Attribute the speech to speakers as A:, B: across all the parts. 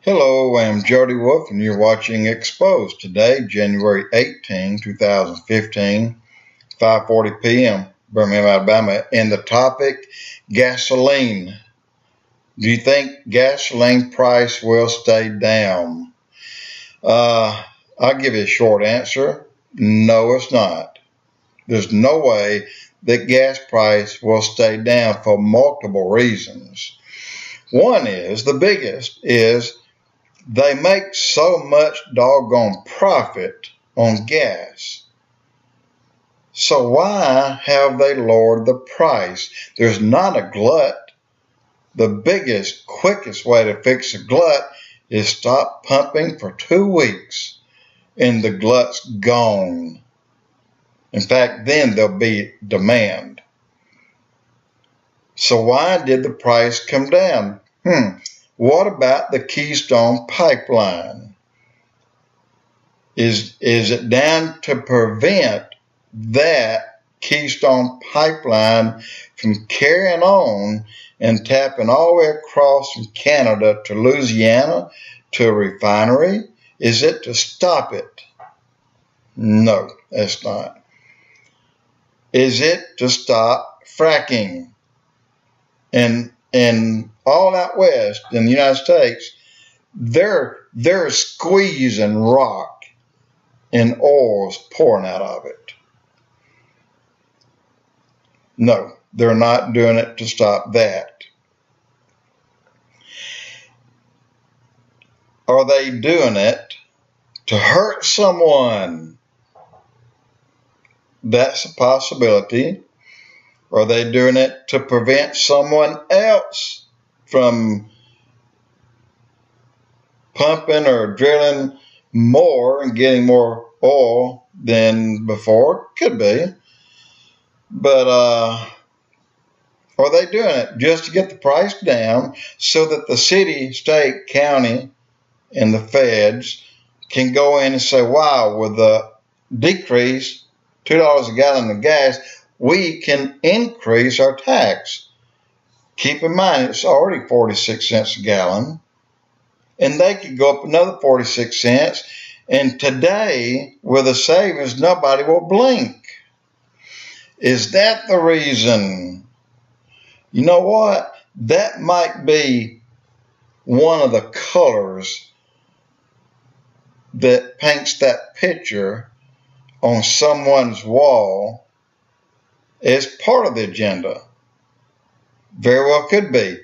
A: Hello, I'm Jody Wolf, and you're watching Expoz. Today, January 18, 2015, 5:40 p.m., Birmingham, Alabama. And the topic, gasoline. Do you think gasoline price will stay down? I'll give you a short answer. No, it's not. There's no way that gas price will stay down for multiple reasons. One is, the biggest is, they make so much doggone profit on gas. So why have they lowered the price? There's not a glut. The biggest, quickest way to fix a glut is stop pumping for 2 weeks and the glut's gone. In fact, then there'll be demand. So why did the price come down? What about the Keystone Pipeline? Is it down to prevent that Keystone Pipeline from carrying on and tapping all the way across from Canada to Louisiana to a refinery? Is it to stop it? No, it's not. Is it to stop fracking? And all out west in the United States, they're squeezing rock and oil's pouring out of it. No, they're not doing it to stop that. Are they doing it to hurt someone? That's a possibility. Are they doing it to prevent someone else from pumping or drilling more and getting more oil than before? Could be. But are they doing it just to get the price down so that the city, state, county, and the feds can go in and say, wow, with the decrease, $2 a gallon of gas, we can increase our tax. Keep in mind, it's already 46 cents a gallon, and they could go up another 46 cents, and today, with the savings, nobody will blink. Is that the reason? You know what? That might be one of the colors that paints that picture on someone's wall as part of the agenda. Very well could be.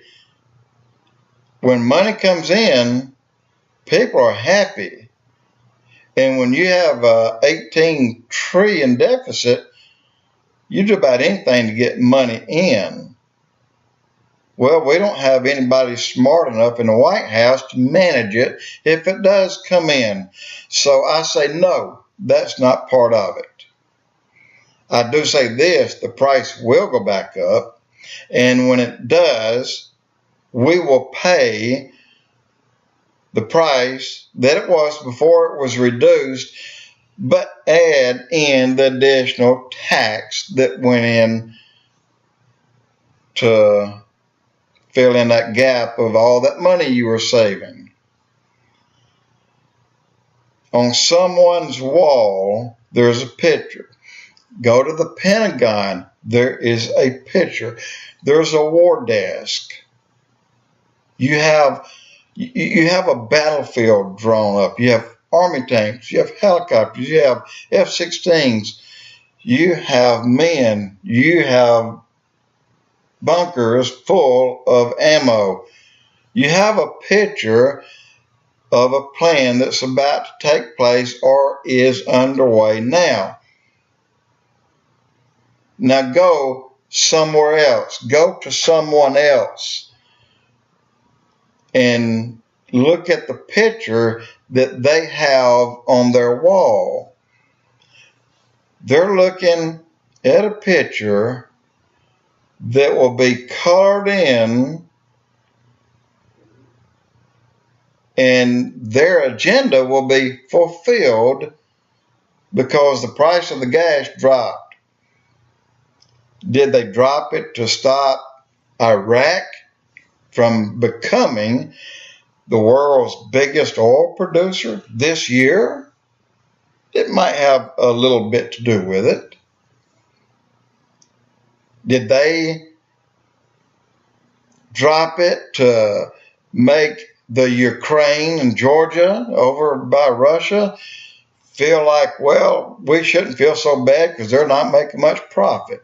A: When money comes in, people are happy. And when you have a 18 trillion deficit, you do about anything to get money in. Well, we don't have anybody smart enough in the White House to manage it if it does come in. So I say no, that's not part of it. I do say this, the price will go back up, and when it does, we will pay the price that it was before it was reduced, but add in the additional tax that went in to fill in that gap of all that money you were saving. On someone's wall, there's a picture. Go to the Pentagon, there is a picture. There's a war desk. You have a battlefield drawn up. You have army tanks. You have helicopters. You have F-16s. You have men. You have bunkers full of ammo. You have a picture of a plan that's about to take place or is underway now. Now go somewhere else. Go to someone else and look at the picture that they have on their wall. They're looking at a picture that will be colored in, and their agenda will be fulfilled because the price of the gas dropped. Did they drop it to stop Iraq from becoming the world's biggest oil producer this year? It might have a little bit to do with it. Did they drop it to make the Ukraine and Georgia over by Russia feel like, well, we shouldn't feel so bad because they're not making much profit?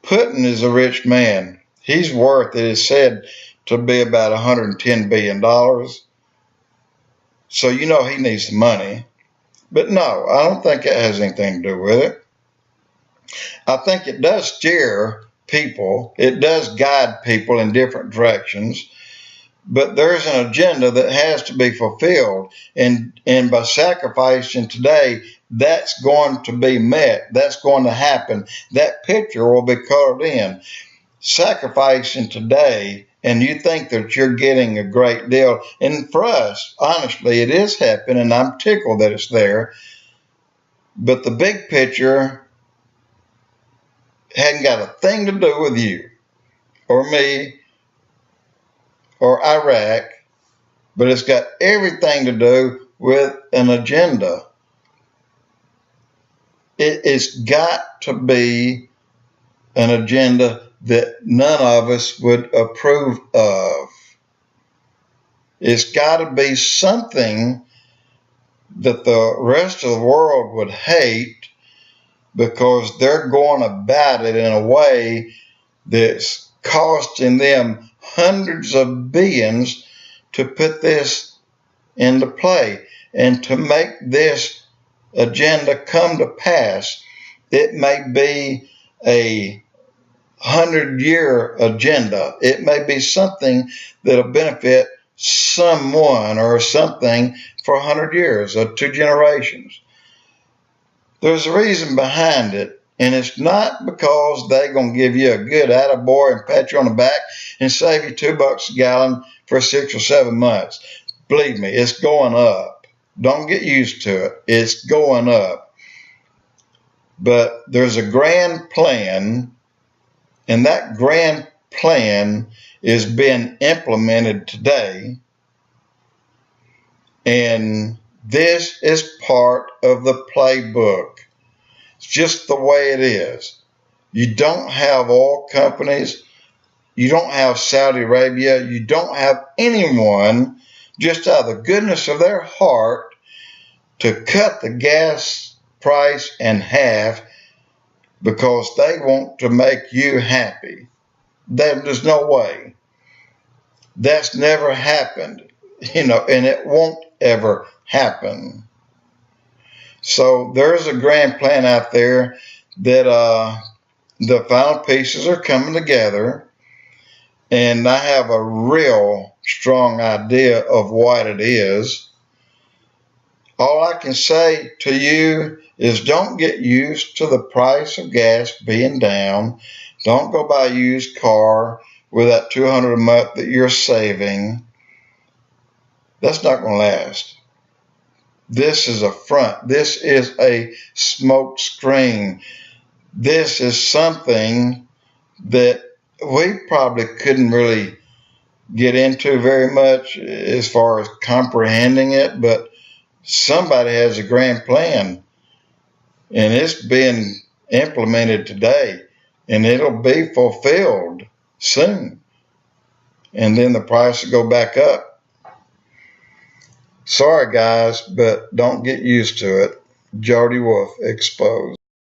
A: Putin is a rich man. He's worth, it is said, to be about $110 billion. So you know he needs the money. But no, I don't think it has anything to do with it. I think it does steer people. It does guide people in different directions. But there's an agenda that has to be fulfilled. And by sacrificing today, that's going to be met. That's going to happen. That picture will be colored in. Sacrificing today, and you think that you're getting a great deal. And for us, honestly, it is happening, and I'm tickled that it's there. But the big picture hadn't got a thing to do with you or me or Iraq, but it's got everything to do with an agenda. It's got to be an agenda that none of us would approve of. It's got to be something that the rest of the world would hate, because they're going about it in a way that's costing them hundreds of billions to put this into play and to make this agenda come to pass. It may be a 100-year agenda. It may be something that'll benefit someone or something for 100 years or 2 generations. There's a reason behind it, and it's not because they're going to give you a good attaboy and pat you on the back and save you $2 a gallon for 6 or 7 months. Believe me, it's going up. Don't get used to it. It's going up. But there's a grand plan, and that grand plan is being implemented today. And this is part of the playbook. It's just the way it is. You don't have oil companies. You don't have Saudi Arabia. You don't have anyone just out of the goodness of their heart to cut the gas price in half because they want to make you happy. There's no way. That's never happened, and it won't ever happen. So there's a grand plan out there that the final pieces are coming together, and I have a real strong idea of what it is. All I can say to you is don't get used to the price of gas being down. Don't go buy a used car with that $200 a month that you're saving. That's not going to last. This is a front. This is a smoke screen. This is something that we probably couldn't really get into very much as far as comprehending it, but somebody has a grand plan, and it's being implemented today, and it'll be fulfilled soon. And then the price will go back up. Sorry, guys, but don't get used to it. Jody Wolf, Expoz.